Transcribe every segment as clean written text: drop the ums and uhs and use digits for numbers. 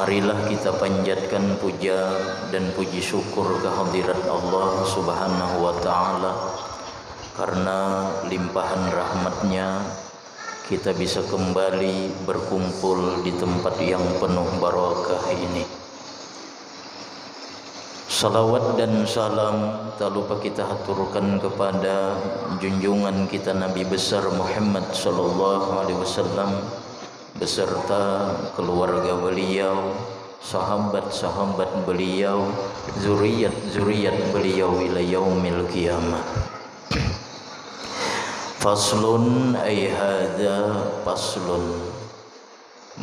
Marilah kita panjatkan puja dan puji syukur kehadirat Allah Subhanahu wa ta'ala, karena limpahan rahmatnya kita bisa kembali berkumpul di tempat yang penuh barakah ini. Salawat dan salam tak lupa kita haturkan kepada junjungan kita Nabi besar Muhammad sallallahu alaihi wasallam beserta keluarga beliau, sahabat-sahabat beliau, zuriat-zuriat beliau ila yaumil qiyamah. Faslun ay hadza faslun.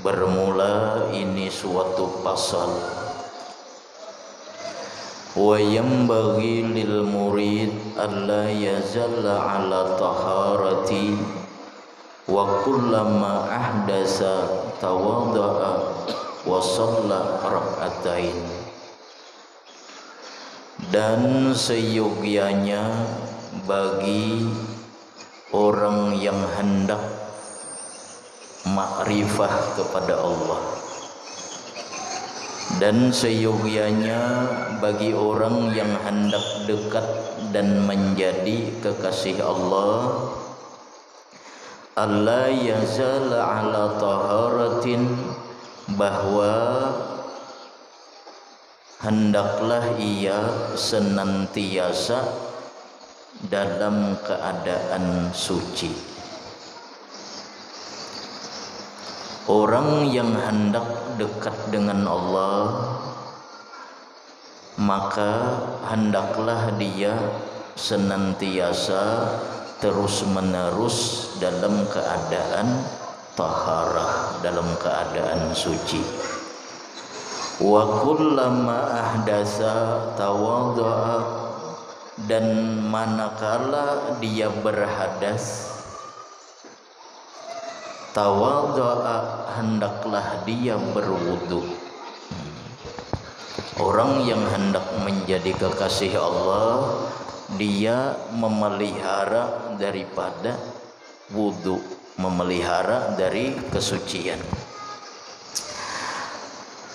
Bermula ini suatu pasal. Wa yanbaghi lil murid alla yazalla ala taharati wa kullama ahdasa tawadda'a wa shalla rak'atain. Dan seyogianya bagi orang yang hendak makrifah kepada Allah, dan seyogianya bagi orang yang hendak dekat dan menjadi kekasih Allah, alla yazala ala taharatin, bahwa hendaklah ia senantiasa dalam keadaan suci. Orang yang hendak dekat dengan Allah, maka hendaklah dia senantiasa terus-menerus dalam keadaan taharah, dalam keadaan suci. Wa kullama ahdasa tawadda'a, dan manakala dia berhadas, tawadda'a, hendaklah dia berwudu. Orang yang hendak menjadi kekasih Allah, dia memelihara daripada wudu, memelihara dari kesucian.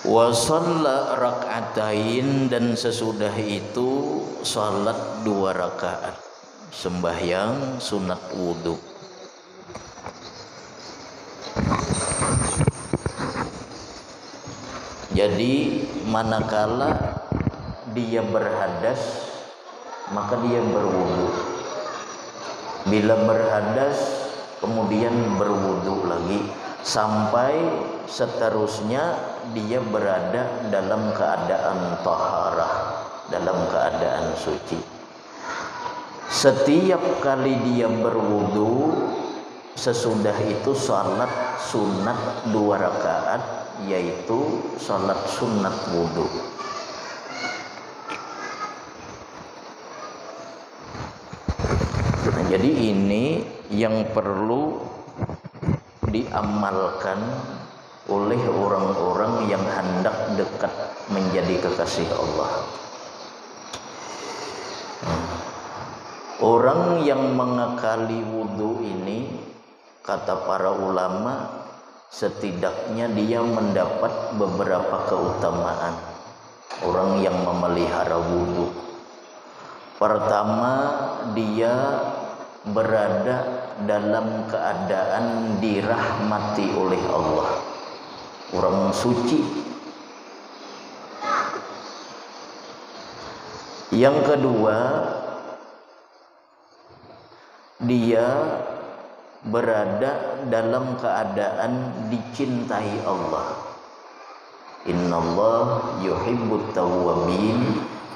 Wa shalla rak'atain, dan sesudah itu salat 2 rakaat, sembahyang sunat wudu. Jadi manakala dia berhadas, maka dia berwudu. Bila berhadas kemudian berwudu lagi, sampai seterusnya dia berada dalam keadaan taharah, dalam keadaan suci. Setiap kali dia berwudu, sesudah itu salat sunat 2 rakaat, yaitu salat sunat wudu. Nah, jadi ini yang perlu diamalkan oleh orang-orang yang hendak dekat menjadi kekasih Allah. Orang yang mengakali wudu ini, kata para ulama, setidaknya dia mendapat beberapa keutamaan. Orang yang memelihara wudu, pertama, dia berada dalam keadaan dirahmati oleh Allah, orang suci. Yang kedua, dia berada dalam keadaan dicintai Allah. Innallah yuhibbut tawwabin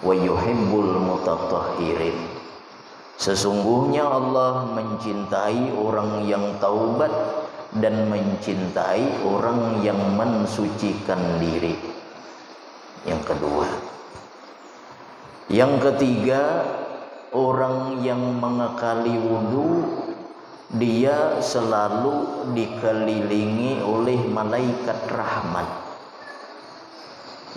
wa yuhibbul mutatahhirin. Sesungguhnya Allah mencintai orang yang taubat dan mencintai orang yang mensucikan diri. Yang kedua. Yang ketiga, orang yang mengakali wudu, dia selalu dikelilingi oleh malaikat rahmat.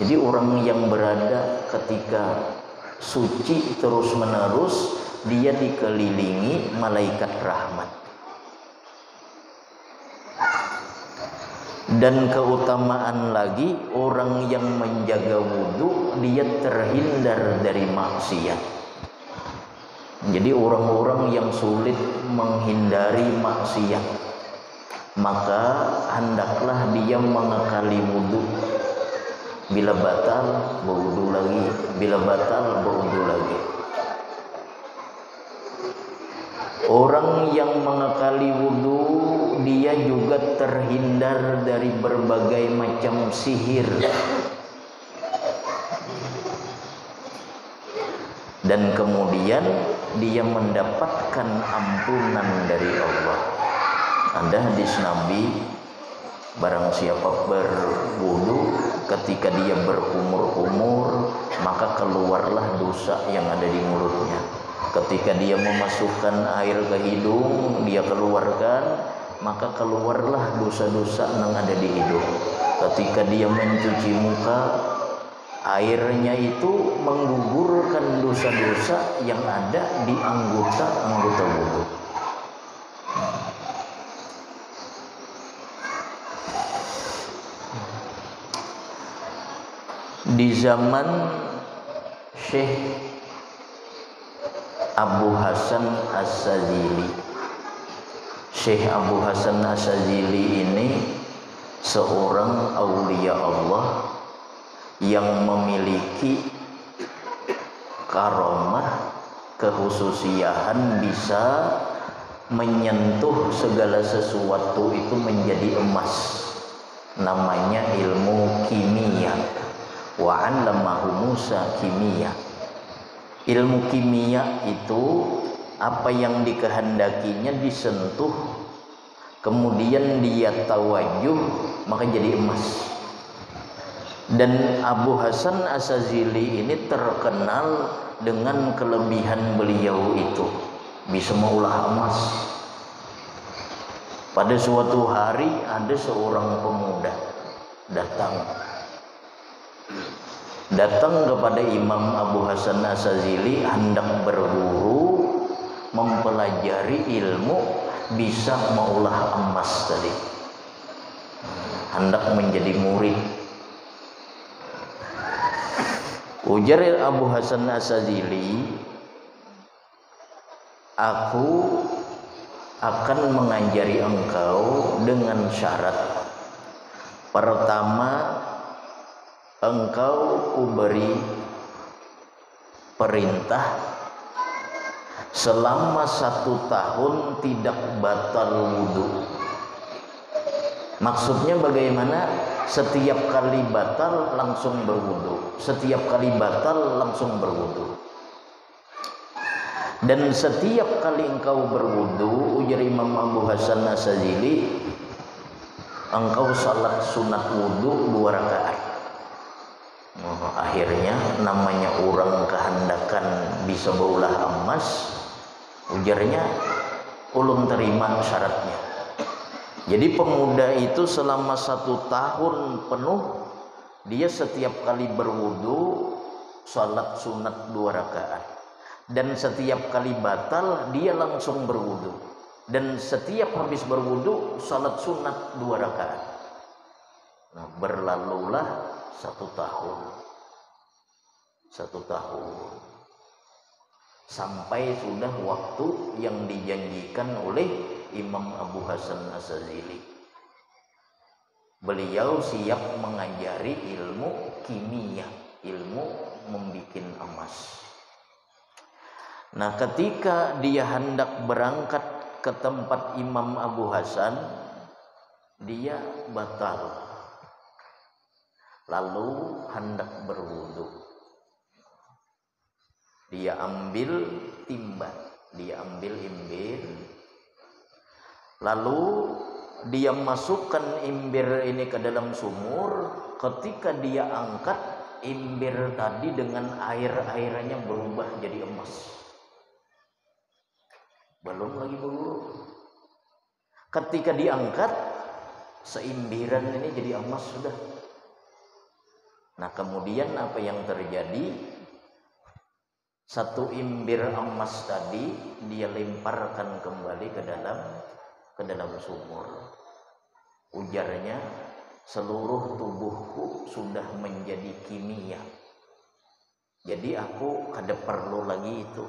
Jadi orang yang berada ketika suci terus menerus, dia dikelilingi malaikat rahmat. Dan keutamaan lagi, orang yang menjaga wudu dia terhindar dari maksiat. Jadi orang-orang yang sulit menghindari maksiat, maka hendaklah dia mengekali wudu. Bila batal berwudu lagi, bila batal berwudu lagi. Orang yang mengekali wudu dia juga terhindar dari berbagai macam sihir. Dan kemudian dia mendapatkan ampunan dari Allah. Ada hadis Nabi, barang siapa berwudu ketika dia berkumur-kumur, maka keluarlah dosa yang ada di mulutnya. Ketika dia memasukkan air ke hidung, dia keluarkan, maka keluarlah dosa-dosa yang ada di hidung. Ketika dia mencuci muka, airnya itu menggugurkan dosa-dosa yang ada di anggota-anggota wudu. Di zaman Syekh Abu Hasan As-Sadzili, Syekh Abu Hasan As-Sadzili ini seorang aulia Allah yang memiliki karamah, kehususiaan, bisa menyentuh segala sesuatu itu menjadi emas. Namanya ilmu kimia. Wa 'allamahu Musa kimia. Ilmu kimia itu apa yang dikehendakinya disentuh, kemudian dia tawajuh, maka jadi emas. Dan Abu Hasan As-Sadzili ini terkenal dengan kelebihan beliau itu, bisa mengolah emas. Pada suatu hari ada seorang pemuda datang kepada Imam Abu Hasan As-Sadzili, hendak berguru, mempelajari ilmu bisa mengolah emas tadi, hendak menjadi murid. Ujar Abu Hasan As-Sadzili, aku akan mengajari engkau dengan syarat. Pertama, engkau kuberi perintah selama 1 tahun tidak batal wudu. Maksudnya bagaimana? Setiap kali batal langsung berwudu, setiap kali batal langsung berwudu. Dan setiap kali engkau berwudu, ujar Imam Abu Hasan As-Sadzili, engkau salat sunat wudu 2 rakaat. Akhirnya namanya orang kehendakan bisa berulah emas, ujarnya ulun terima syaratnya. Jadi pemuda itu selama 1 tahun penuh dia setiap kali berwudu salat sunat 2 rakaat, dan setiap kali batal dia langsung berwudu, dan setiap habis berwudu salat sunat 2 rakaat. Nah, berlalulah 1 tahun, 1 tahun, sampai sudah waktu yang dijanjikan oleh Imam Abu Hasan As-Sadzili. Beliau siap mengajari ilmu kimia, ilmu membikin emas. Nah, ketika dia hendak berangkat ke tempat Imam Abu Hasan, dia batal, lalu hendak berwudu. Dia ambil timba, dia ambil imbir, lalu dia masukkan imbir ini ke dalam sumur. Ketika dia angkat, imbir tadi dengan air-airnya berubah jadi emas. Belum lagi berwudu. Ketika diangkat, seimbiran ini jadi emas sudah. Nah, kemudian apa yang terjadi? 1 imbir emas tadi dia lemparkan kembali ke dalam sumur. Ujarnya, seluruh tubuhku sudah menjadi kimia. Jadi aku kada perlu lagi itu.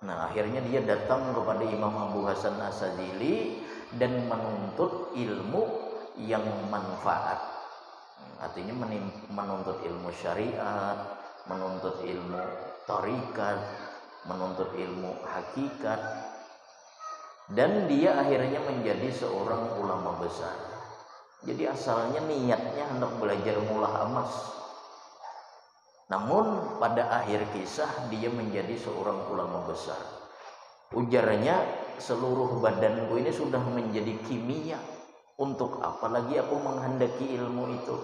Nah, akhirnya dia datang kepada Imam Abu Hasan Asyadzili dan menuntut ilmu yang manfaat. Artinya menuntut ilmu syariat, menuntut ilmu tarikat, menuntut ilmu hakikat. Dan dia akhirnya menjadi seorang ulama besar. Jadi asalnya niatnya hendak belajar mulah amas. Namun pada akhir kisah dia menjadi seorang ulama besar. Ujarnya, seluruh badanku ini sudah menjadi kimia. Untuk apa lagi aku menghendaki ilmu itu?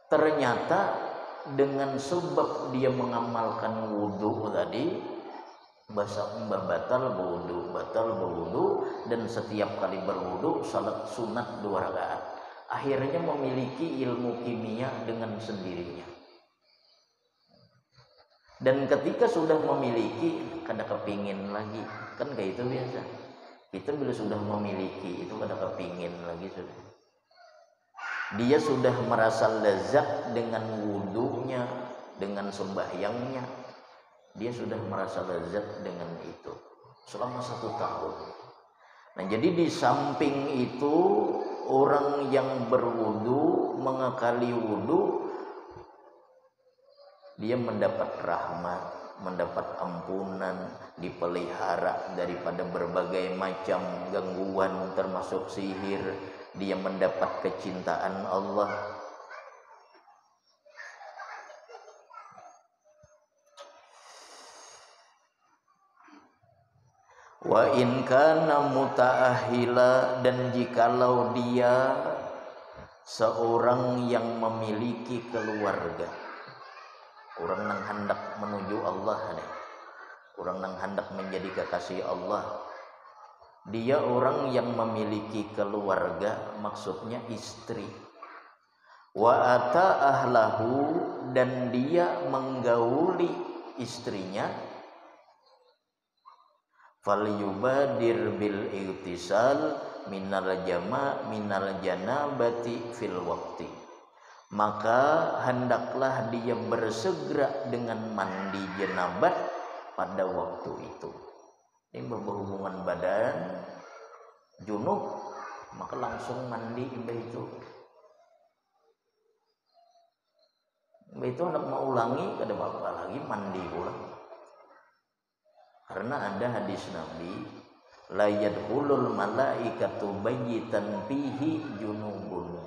Ternyata dengan sebab dia mengamalkan wudhu tadi, batal berwudhu, dan setiap kali berwudhu salat sunat 2 rakaat. Akhirnya memiliki ilmu kimia dengan sendirinya. Dan ketika sudah memiliki, kada kepingin lagi. Kan kayak itu biasa. Kita bila sudah memiliki, itu kada kepingin lagi sudah. Dia sudah merasa lezat dengan wudhunya, dengan sembahyangnya. Dia sudah merasa lezat dengan itu selama 1 tahun. Nah, jadi di samping itu, orang yang berwudhu, mengakali wudhu, dia mendapat rahmat, mendapat ampunan, dipelihara daripada berbagai macam gangguan termasuk sihir. Dia mendapat kecintaan Allah. Wa in kana muta'ahila, dan jikalau dia seorang yang memiliki keluarga, orang yang hendak menuju Allah nih, orang yang hendak menjadi kekasih Allah, dia orang yang memiliki keluarga, maksudnya istri. Wa ata ahlahu, dan dia menggauli istrinya, falyubadir bil ightisal minal janabati fil waqti, maka hendaklah dia bersegera dengan mandi jenabat pada waktu itu. Ini berhubungan badan junub, maka langsung mandi itu. Itu hendak mau ulangi, kada apa-apa lagi mandi ulang. Karena ada hadis Nabi, la yadkhulul malaikatu bayyitan fihi junubun,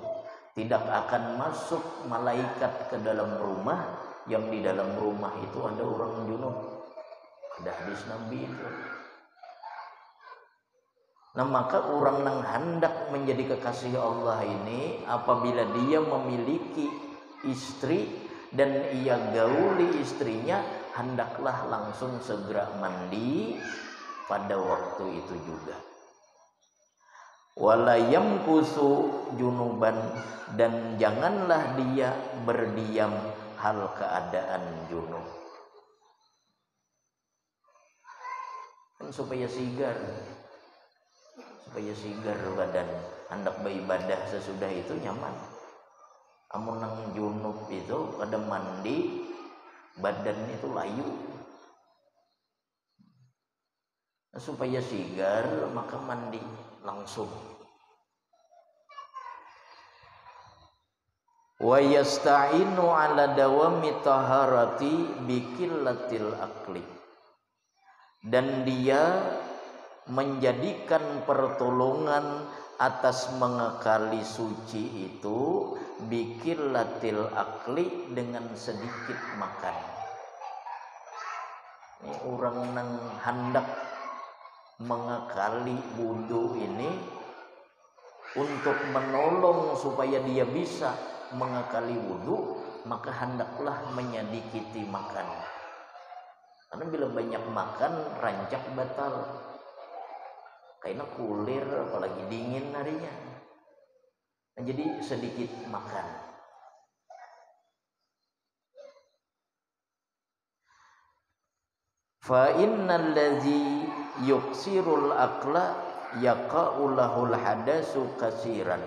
tidak akan masuk malaikat ke dalam rumah yang di dalam rumah itu ada orang junub. Ada hadis Nabi itu. Nah, maka orang yang hendak menjadi kekasih Allah ini, apabila dia memiliki istri dan ia gauli istrinya, hendaklah langsung segera mandi pada waktu itu juga. Wala yamkusu junuban, dan janganlah dia berdiam hal keadaan junub. Kan supaya sigar badan, hendak beribadah sesudah itu nyaman. Amun nang junub itu kada mandi, badan itu layu. Supaya sigar maka mandi langsung. Wa yasta'inu ala dawami taharati biqillatil akli, dan dia menjadikan pertolongan atas mengekali suci itu biqillatil akli, dengan sedikit makan. Ini orang yang hendak mengekali wudhu ini, untuk menolong supaya dia bisa mengekali wudhu, maka hendaklah menyedikiti makan. Karena bila banyak makan, rancak batal. Karena kulir, apalagi dingin harinya. Nah, jadi sedikit makan. Fa innal ladzi yuksirul aqla yaqa'u lahul hadasu kasiran,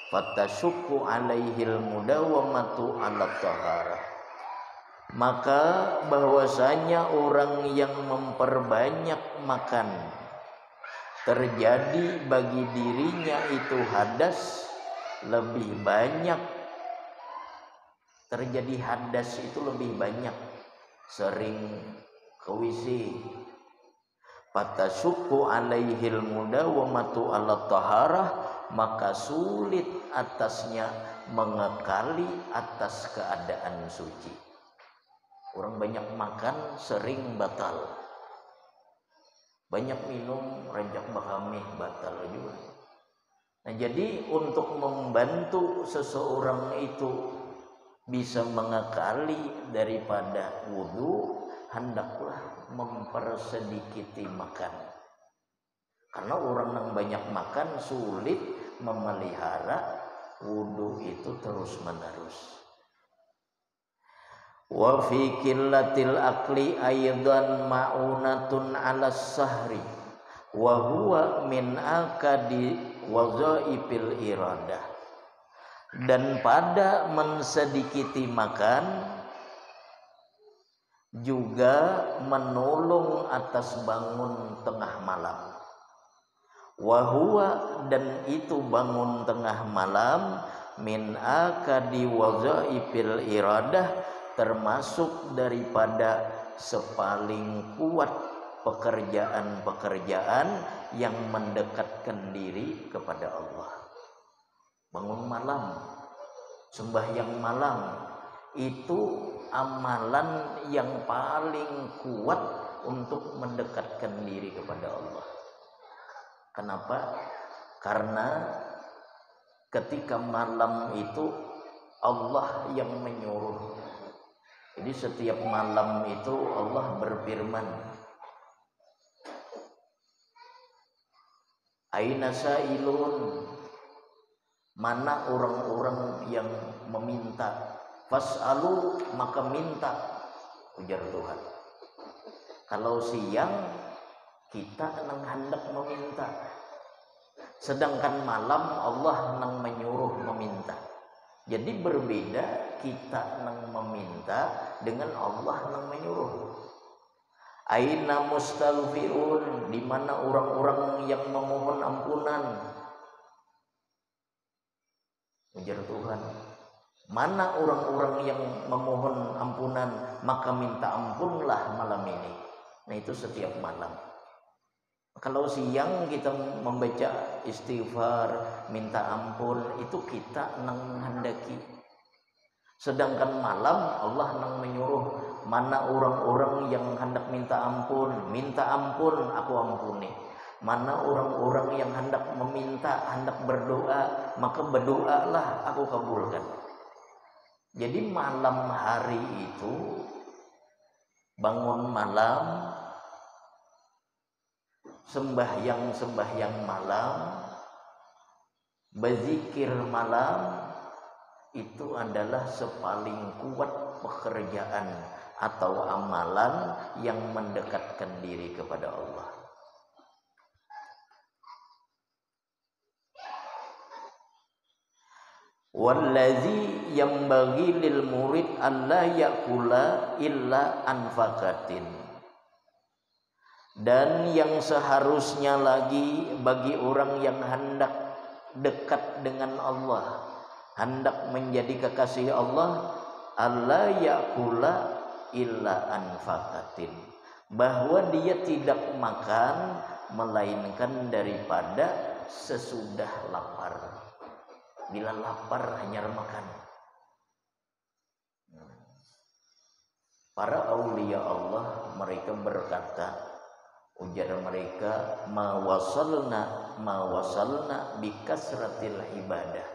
Fatashukku alaihil mudawamatu ala taharah. Maka bahwasanya orang yang memperbanyak makan, terjadi bagi dirinya itu hadas lebih banyak. Terjadi hadas itu lebih banyak, sering ke WC. Fatashukku alaihil mudawamatu ala taharah, maka sulit atasnya mengekali atas keadaan suci. Orang banyak makan sering batal, banyak minum rancak bahamih batal juga. Nah, jadi untuk membantu seseorang itu bisa mengekali daripada wudu, hendaklah mempersedikiti makan. Karena orang yang banyak makan sulit memelihara wudu itu terus menerus. Wa fi qillatil akli aidan ma'unatun 'ala sahri wa huwa min akadi wazaifil iradah. Dan pada mensedikiti makan juga menolong atas bangun tengah malam. Wahwa, dan itu bangun tengah malam, min akadi wazaifil iradah, termasuk daripada sepaling kuat pekerjaan-pekerjaan yang mendekatkan diri kepada Allah. Bangun malam, sembahyang malam, itu amalan yang paling kuat untuk mendekatkan diri kepada Allah. Kenapa? Karena ketika malam itu Allah yang menyuruh. Jadi setiap malam itu Allah berfirman, aina sa'ilun, mana orang-orang yang meminta, fas'alu, maka minta, ujar Tuhan. Kalau siang kita hendak meminta, sedangkan malam Allah nang menyuruh meminta. Jadi berbeda kita nang meminta dengan Allah nang menyuruh. Aina mustalfiun, di mana orang-orang yang memohon ampunan, ujar Tuhan. Mana orang-orang yang memohon ampunan, maka minta ampunlah malam ini. Nah, itu setiap malam. Kalau siang kita membaca istighfar, minta ampun, itu kita nang hendaki. Sedangkan malam Allah nang menyuruh, mana orang-orang yang hendak minta ampun aku ampuni. Mana orang-orang yang hendak meminta, hendak berdoa, maka berdoalah aku kabulkan. Jadi malam hari itu, bangun malam, sembahyang malam, berzikir malam, itu adalah sepaling kuat pekerjaan atau amalan yang mendekatkan diri kepada Allah. Wallazi yambaghi lil murid alla yakula illa anfaqatin. Dan yang seharusnya lagi bagi orang yang hendak dekat dengan Allah, hendak menjadi kekasih Allah, alla yakula illa anfaqatin, bahwa dia tidak makan melainkan daripada sesudah lapar. Bila lapar hanya makan. Para aulia Allah mereka berkata, ujar mereka, ma wasalna bikasratil ibadah.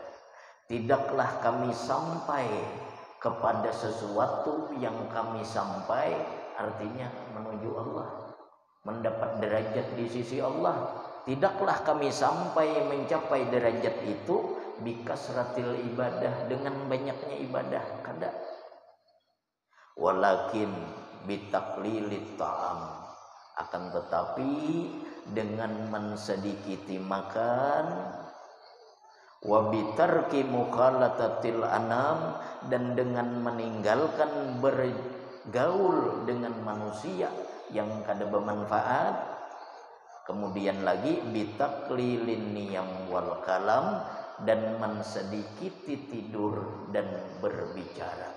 Tidaklah kami sampai kepada sesuatu yang kami sampai, artinya menuju Allah, mendapat derajat di sisi Allah. Tidaklah kami sampai mencapai derajat itu bikasratil ibadah, dengan banyaknya ibadah, kada. Walakin bitaklilit ta'am, akan tetapi dengan mensedikiti makan, wa bitarki mukhalatatil anam, dan dengan meninggalkan bergaul dengan manusia yang kada bermanfaat. Kemudian lagi bitaklilin niyam wal kalam, dan mensedikiti tidur dan berbicara.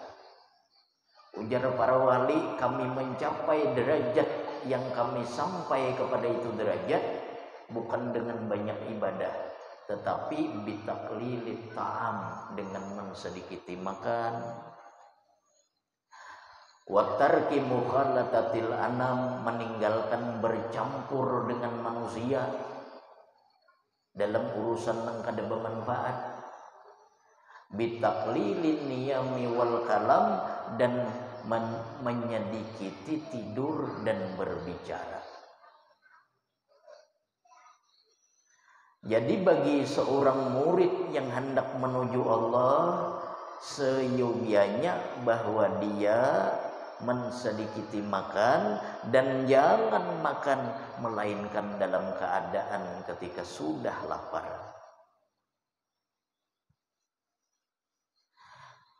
Ujar para wali, kami mencapai derajat yang kami sampai kepada itu derajat bukan dengan banyak ibadah, tetapi bitaklilit ta'am, dengan mensedikiti makan, watarki mukhalatatil anam, meninggalkan bercampur dengan manusia dalam urusan yang kada bermanfaat, bitaklilin niyami wal kalam, dan menyedikiti tidur dan berbicara. Jadi bagi seorang murid yang hendak menuju Allah, seyogianya bahwa dia mensedikiti makan, dan jangan makan melainkan dalam keadaan ketika sudah lapar.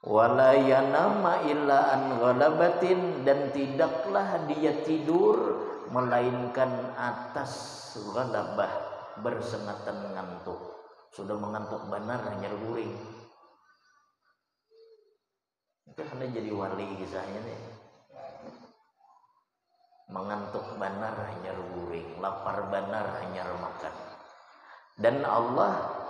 Wala yanama illa an ghalabatin, dan tidaklah dia tidur melainkan atas ghalabah, bersengatan ngantuk. Sudah mengantuk benar hanya guring. Itu hanya jadi wali kisahnya nih. Mengantuk benar hanya guring, lapar benar hanya makan. Dan Allah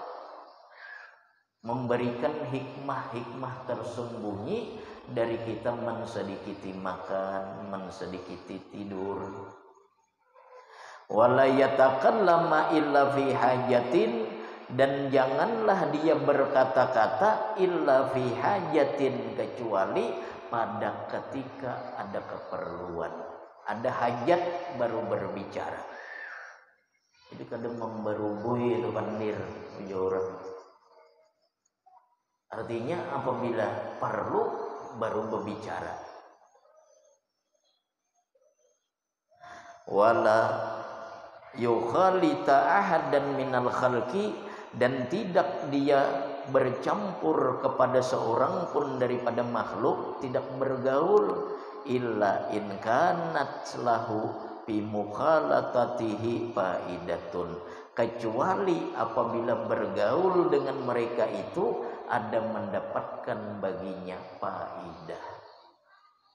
memberikan hikmah-hikmah tersembunyi dari kita mensedikiti makan, mensedikiti tidur. Wala yatakallama illa fi hajatin, dan janganlah dia berkata-kata illa fi hajatin, kecuali pada ketika ada keperluan, ada hajat baru berbicara. Jadi kadang memberubui itu pandir orang. Artinya apabila perlu baru berbicara. Wala yukhalita ahadan minal khalqi, dan tidak dia bercampur kepada seorang pun daripada makhluk, tidak bergaul, illa in kanat lahu bi mukhalatatihi faidatun, kecuali apabila bergaul dengan mereka itu ada mendapatkan baginya faidah.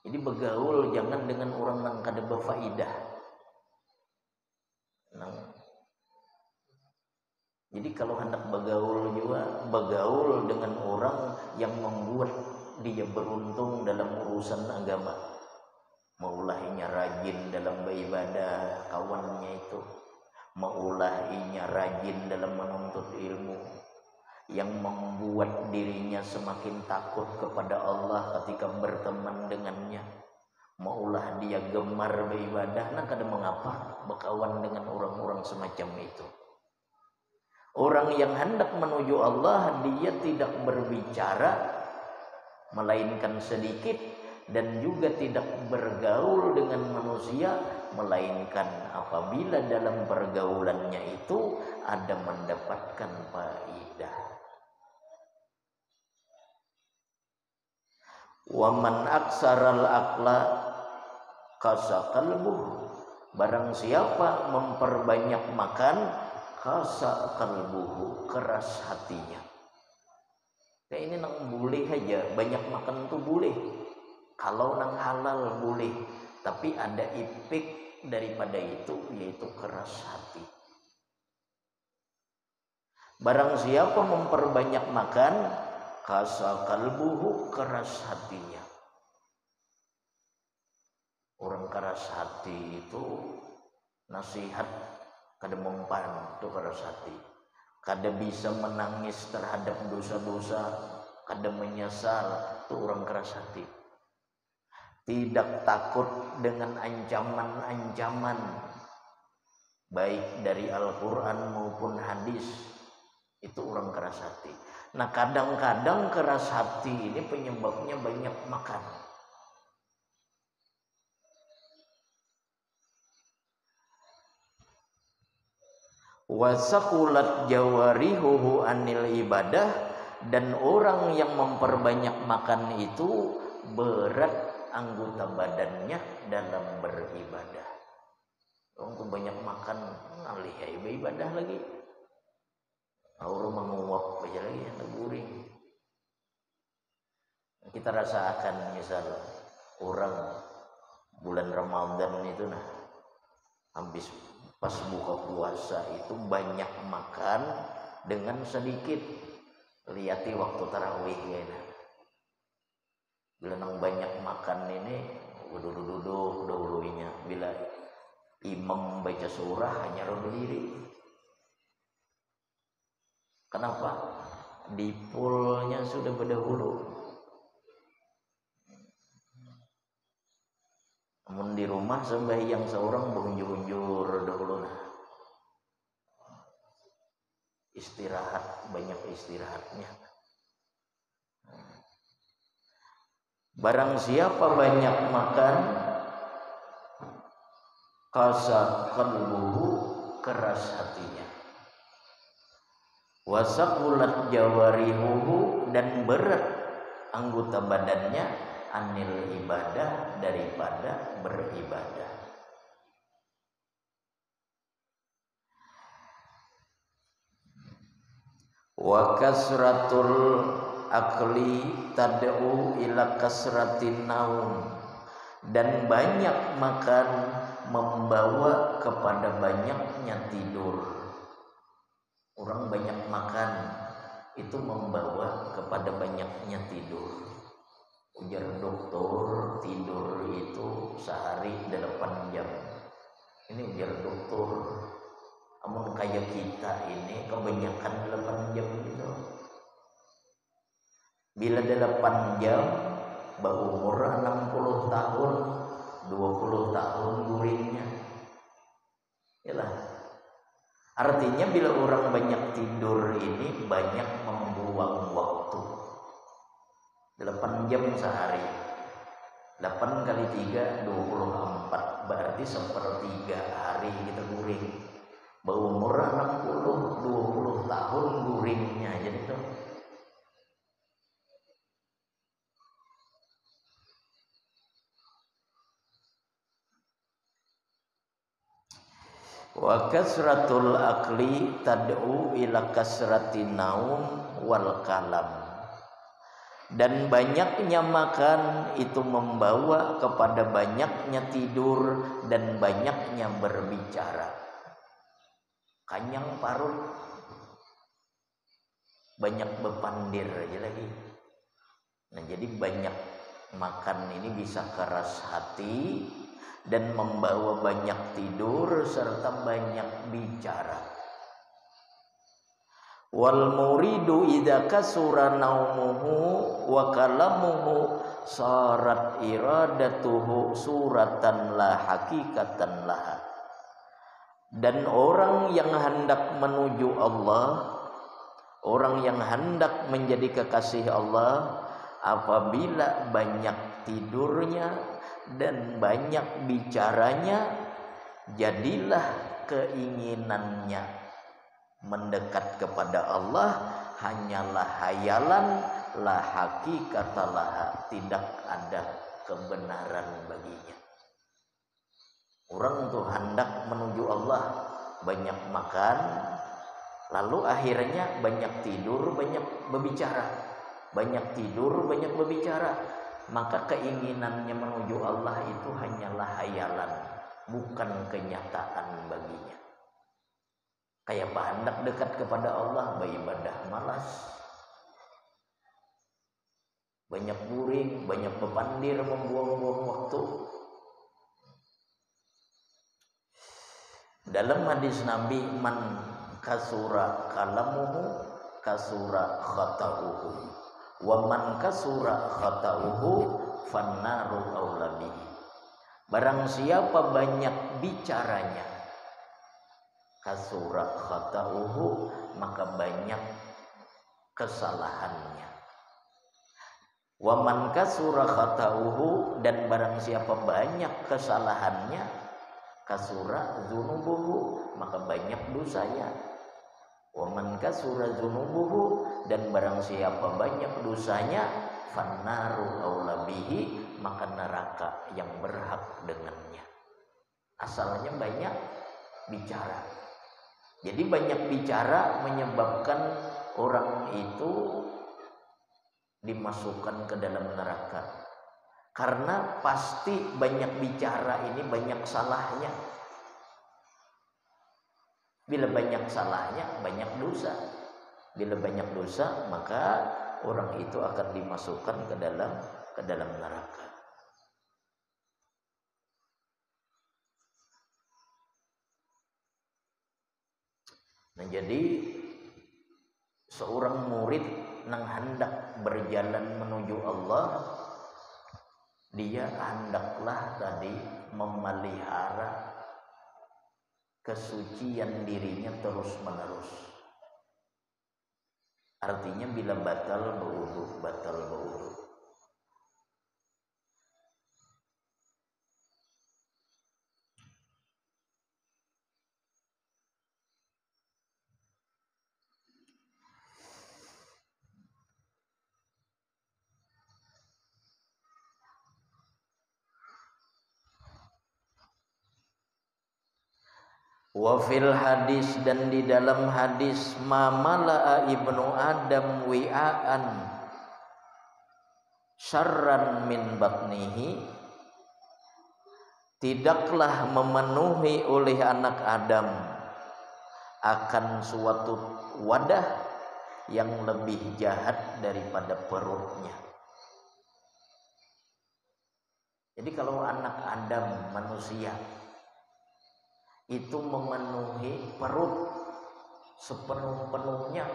Jadi bergaul jangan dengan orang yang kada berfaidah. Jadi kalau hendak bergaul juga, bergaul dengan orang yang membuat dia beruntung dalam urusan agama. Maulahnya rajin dalam beribadah, kawannya itu. Maulahnya rajin dalam menuntut ilmu, yang membuat dirinya semakin takut kepada Allah ketika berteman dengannya. Maulah dia gemar beribadah, nah kada mengapa berkawan dengan orang-orang semacam itu. Orang yang hendak menuju Allah, dia tidak berbicara melainkan sedikit, dan juga tidak bergaul dengan manusia melainkan apabila dalam pergaulannya itu ada mendapatkan faidah. Wa man aksaral aqla qasa qalbuh, barang siapa memperbanyak makan, qasa qalbuhu, keras hatinya. Kayak ini nang boleh aja, banyak makan tuh boleh. Kalau nang halal boleh, tapi ada efek daripada itu, yaitu keras hati. Barang siapa memperbanyak makan, qasa qalbuhu, keras hatinya. Orang keras hati itu nasihat kada mempan, itu keras hati. Kada bisa menangis terhadap dosa-dosa, kada menyesal, itu orang keras hati. Tidak takut dengan ancaman-ancaman baik dari Al-Quran maupun hadis, itu orang keras hati. Nah kadang-kadang keras hati ini penyebabnya banyak makan. Wasakulat jawarihuhu anil ibadah, dan orang yang memperbanyak makan itu berat anggota badannya dalam beribadah. Orang tuh banyak makan ngalih ya ibadah lagi. Orang menguap aja lagi yang guring. Kita rasakan misal orang bulan Ramadan itu habis pas buka puasa itu banyak makan dengan sedikit. Lihati waktu tarawih ya. Bila nang banyak makan ini duduk dahulunya. Bila imam baca surah hanya berdiri. Kenapa? Dipulnya sudah berdahulu. Namun di rumah sembahyang seorang berunjur-unjur dahulu istirahat, banyak istirahatnya. Barang siapa banyak makan, qasa qalbuhu, keras hatinya. Wasaqulat jawarihuhu, dan berat anggota badannya anil ibadah, daripada beribadah. Wa kasratul akli tad'u ila kasratin naum, dan banyak makan membawa kepada banyaknya tidur. Orang banyak makan itu membawa kepada banyaknya tidur. Ujar dokter, tidur itu sehari 8 jam. Ini ujar dokter. Namun kayak kita ini kebanyakan 8 jam gitu. Bila 8 jam, berumur 60 tahun, 20 tahun guringnya. Yalah. Artinya bila orang banyak tidur ini banyak membuang waktu. 8 jam sehari. 8 kali 3, 24. Berarti sepertiga hari kita guring. Berumur 60, 20 tahun guringnya jadi itu. Wa kasratul akli tad'u ila kasratin naum wal kalam. Dan banyaknya makan itu membawa kepada banyaknya tidur dan banyaknya berbicara. Kanyang parut, banyak bepandir aja lagi. Nah, jadi banyak makan ini bisa keras hati dan membawa banyak tidur serta banyak bicara. Wal muridu idza kasura naumuhu wa kalamuhu sarat iradatuhu suratan la hakikatan laha. Dan orang yang hendak menuju Allah, orang yang hendak menjadi kekasih Allah, apabila banyak tidurnya dan banyak bicaranya, jadilah keinginannya mendekat kepada Allah hanyalah hayalan, la hakikatalah, tidak ada kebenaran baginya. Orang tuh hendak menuju Allah, banyak makan, lalu akhirnya banyak tidur, banyak berbicara. Banyak tidur, banyak berbicara. Maka keinginannya menuju Allah itu hanyalah hayalan, bukan kenyataan baginya. Kayak hendak dekat kepada Allah, beribadah malas. Banyak guring, banyak bepandir, membuang-buang waktu. Dalam hadis Nabi, man kasura kalamuhu kasura khata'uhu, wa man kasura khata'uhu fannaru aula bihi. Barang siapa banyak bicaranya, kasura khata'uhu, maka banyak kesalahannya. Wa man kasura khata'uhu, dan barang siapa banyak kesalahannya, kasura dzunubuhu, maka banyak dosanya. Wa man kasura dzunubuhu, dan barang siapa banyak dosanya, fannaru aula bihi, maka neraka yang berhak dengannya. Asalnya banyak bicara. Jadi banyak bicara menyebabkan orang itu dimasukkan ke dalam neraka. Karena pasti banyak bicara ini banyak salahnya. Bila banyak salahnya, banyak dosa. Bila banyak dosa, maka orang itu akan dimasukkan ke dalam neraka. Nah, jadi seorang murid yang hendak berjalan menuju Allah, dia hendaklah tadi memelihara kesucian dirinya terus menerus. Artinya bila batal berwudu. Wa fil hadis, dan di dalam hadis, mamala'a ibnu adam wi'aan syarran min batnihi, tidaklah memenuhi oleh anak Adam akan suatu wadah yang lebih jahat daripada perutnya. Jadi kalau anak Adam manusia itu memenuhi perut sepenuh-penuhnya,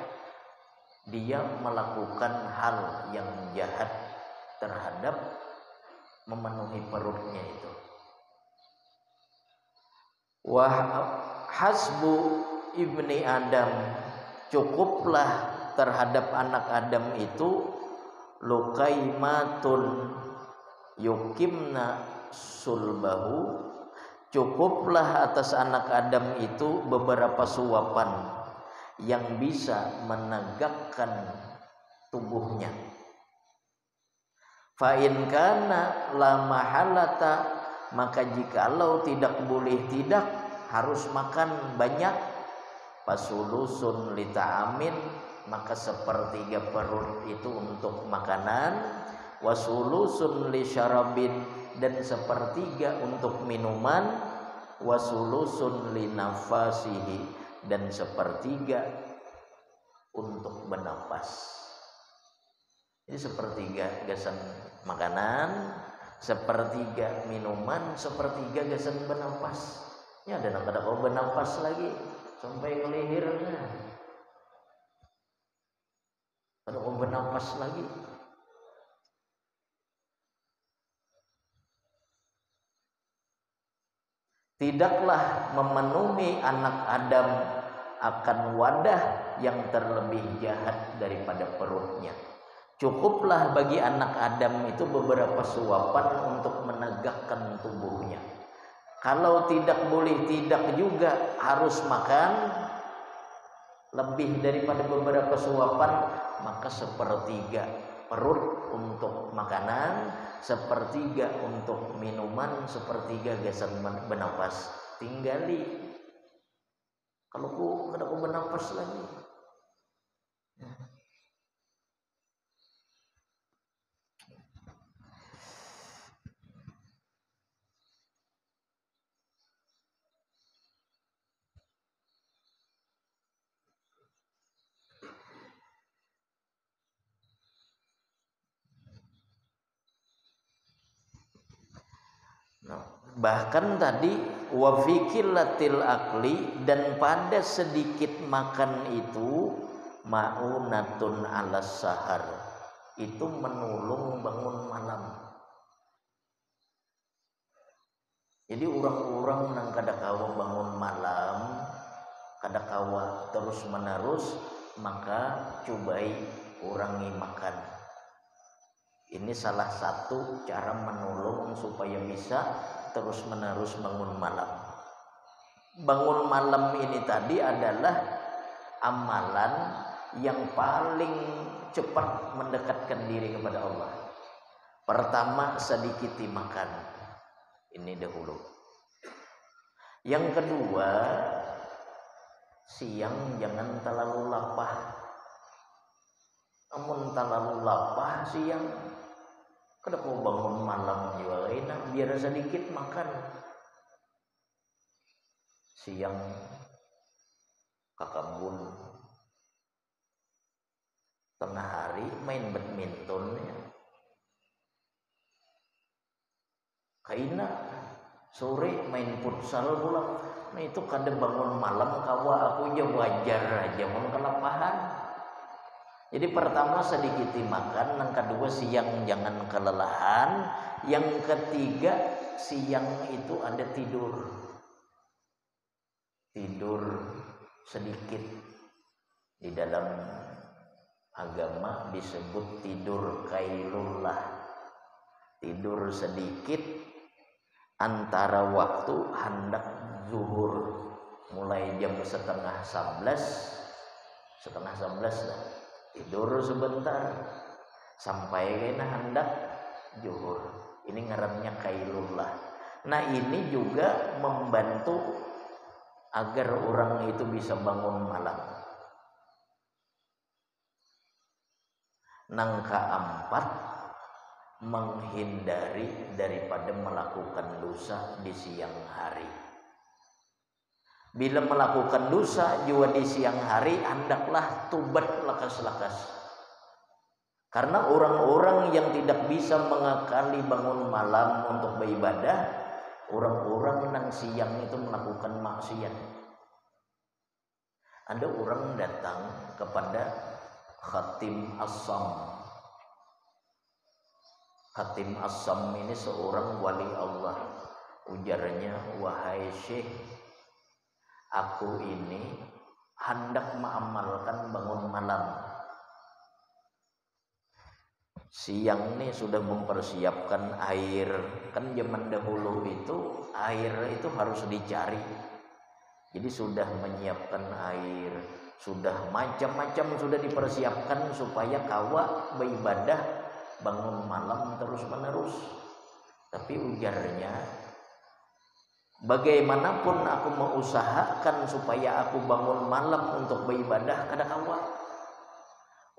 dia melakukan hal yang jahat terhadap memenuhi perutnya itu. Wa hasbu ibni Adam, cukuplah terhadap anak Adam itu lukaimatun yukimna sulbahu, cukuplah atas anak Adam itu beberapa suapan yang bisa menegakkan tubuhnya. Fa in kana la mahalata, maka jikalau tidak boleh tidak harus makan banyak, fasulusun lita'amin, maka sepertiga perut itu untuk makanan, wasulusun li syarabin, dan sepertiga untuk minuman, wasulusun li nafasihi, dan sepertiga untuk bernapas. Jadi sepertiga gasan makanan, sepertiga minuman, sepertiga gasan bernapas. Ya ada nak kau bernapas lagi sampai ke lehernya. Ada kau bernapas lagi. Tidaklah memenuhi anak Adam akan wadah yang terlebih jahat daripada perutnya. Cukuplah bagi anak Adam itu beberapa suapan untuk menegakkan tubuhnya. Kalau tidak boleh tidak juga harus makan lebih daripada beberapa suapan, maka sepertiga perut untuk makanan, sepertiga untuk minuman, sepertiga gasan bernapas. Tinggali. Kalau aku bernapas lagi. Bahkan tadi wa fikilatil akli, dan pada sedikit makan itu ma'unatun alas sahar, itu menolong bangun malam. Jadi orang-orang yang kadakawa bangun malam, kadakawa terus menerus, maka cobai kurangi makan. Ini salah satu cara menolong supaya bisa terus menerus bangun malam. bangun malam ini tadi adalah amalan yang paling cepat mendekatkan diri kepada Allah. Pertama, sedikiti makan. Ini dahulu. Yang kedua, siang jangan terlalu lapar. Namun terlalu lapar siang, kada kau bangun malam juga enak, biar sedikit makan. Siang ke kebun, tengah hari main badminton ya. Kaina sore main futsal pula. Nah itu kada bangun malam kawa aku aja wajar aja mau kelapahan. Jadi pertama sedikit makan, yang kedua siang jangan kelelahan, yang ketiga siang itu ada tidur. Tidur sedikit. Di dalam agama disebut tidur qailullah. Tidur sedikit antara waktu hendak zuhur, mulai jam setengah 11 lah, tidur sebentar sampai kena hendak zuhur. Ini ngarannya qailullah. Nah ini juga membantu agar orang itu bisa bangun malam. Nangka 4, menghindari daripada melakukan dosa di siang hari. Bila melakukan dosa juga di siang hari, hendaklah tobat lakas-lakas. Karena orang-orang yang tidak bisa mengakali bangun malam untuk beribadah, orang-orang yang siang itu melakukan maksiat. Ada orang datang kepada Khatim As-Sam. Khatim As-Sam ini seorang wali Allah. Ujarnya, wahai Syekh, aku ini hendak mengamalkan bangun malam. Siang ini sudah mempersiapkan air. Kan zaman dahulu itu air itu harus dicari. Jadi sudah menyiapkan air, sudah macam-macam sudah dipersiapkan supaya kawa beribadah bangun malam terus menerus. Tapi ujarnya, bagaimanapun aku mengusahakan supaya aku bangun malam untuk beribadah kada kawa.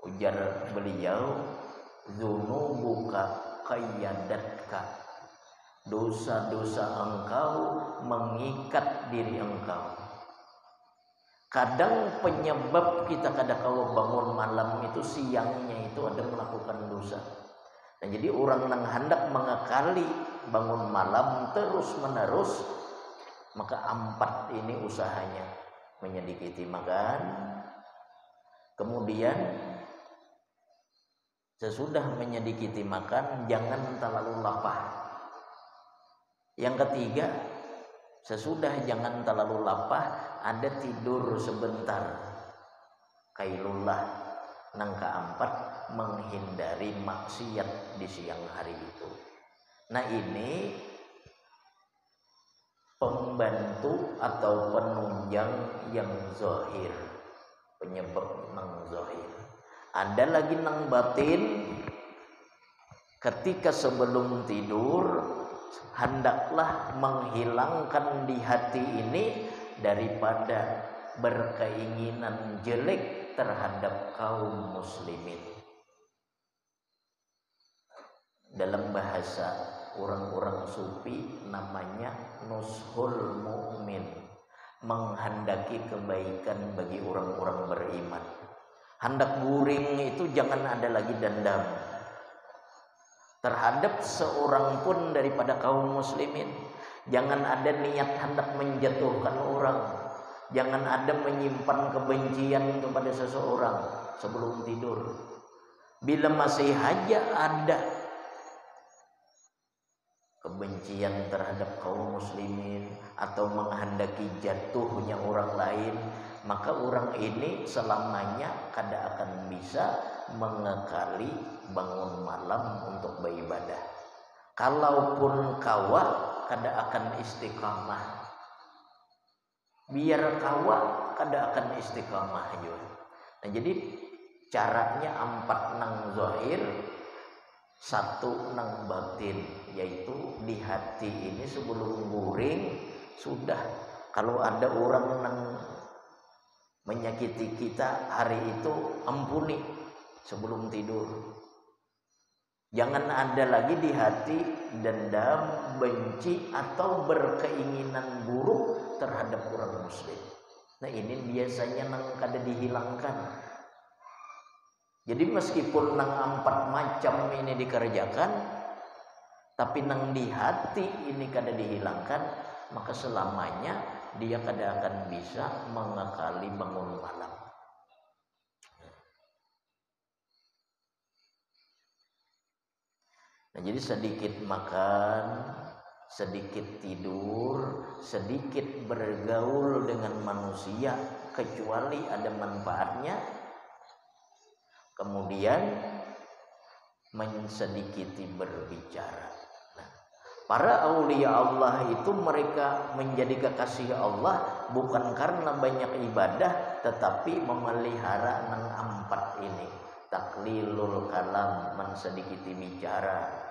Ujar beliau, dzunubuka qayyadatka, dosa-dosa engkau mengikat diri engkau. Kadang penyebab kita kada kawa bangun malam itu siangnya itu ada melakukan dosa. Nah, jadi orang yang hendak mengakali bangun malam terus menerus, maka 4 ini usahanya. Menyedikiti makan, kemudian sesudah menyedikiti makan jangan terlalu lapar. Yang ketiga, sesudah jangan terlalu lapar, ada tidur sebentar. Qailullah. Yang keempat, menghindari maksiat di siang hari itu. Nah ini pembantu atau penunjang yang zahir, penyebab nang zahir. Ada lagi nang batin. Ketika sebelum tidur, hendaklah menghilangkan di hati ini daripada berkeinginan jelek terhadap kaum muslimin. Dalam bahasa orang-orang sufi namanya nushul mu'min, menghendaki kebaikan bagi orang-orang beriman. Hendak guring itu jangan ada lagi dendam terhadap seorang pun daripada kaum muslimin. Jangan ada niat hendak menjatuhkan orang. Jangan ada menyimpan kebencian kepada seseorang sebelum tidur. Bila masih saja ada kebencian terhadap kaum muslimin atau menghendaki jatuhnya orang lain, maka orang ini selamanya kada akan bisa mengekali bangun malam untuk beribadah. Kalaupun kawa kada akan istiqamah. biar kawa kada akan istiqamah juga. Nah jadi caranya 4 nang zahir, 1 nang batin, yaitu di hati ini sebelum guring sudah, kalau ada orang nang menyakiti kita hari itu ampuni sebelum tidur. Jangan ada lagi di hati dendam, benci atau berkeinginan buruk terhadap orang muslim. Nah ini biasanya nang kada dihilangkan. Jadi meskipun nang 4 macam ini dikerjakan, tapi nang di hati ini kada dihilangkan, maka selamanya dia kada akan bisa mengakali bangun malam. Nah, jadi sedikit makan, sedikit tidur, sedikit bergaul dengan manusia kecuali ada manfaatnya, kemudian sedikit berbicara. Nah, para aulia Allah itu mereka menjadi kekasih Allah bukan karena banyak ibadah, tetapi memelihara nang 4 ini. Taklilul kalam, sedikit bicara.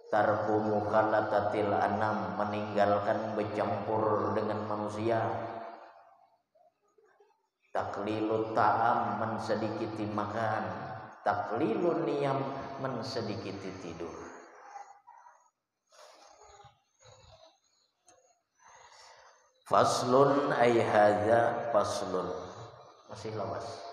Tarku mukhalatatil anam, meninggalkan bercampur dengan manusia. Taklilut ta'am, sedikit makan. Taklilun niyam, sedikit tidur. Faslun ay hadza faslun. Masih lawas.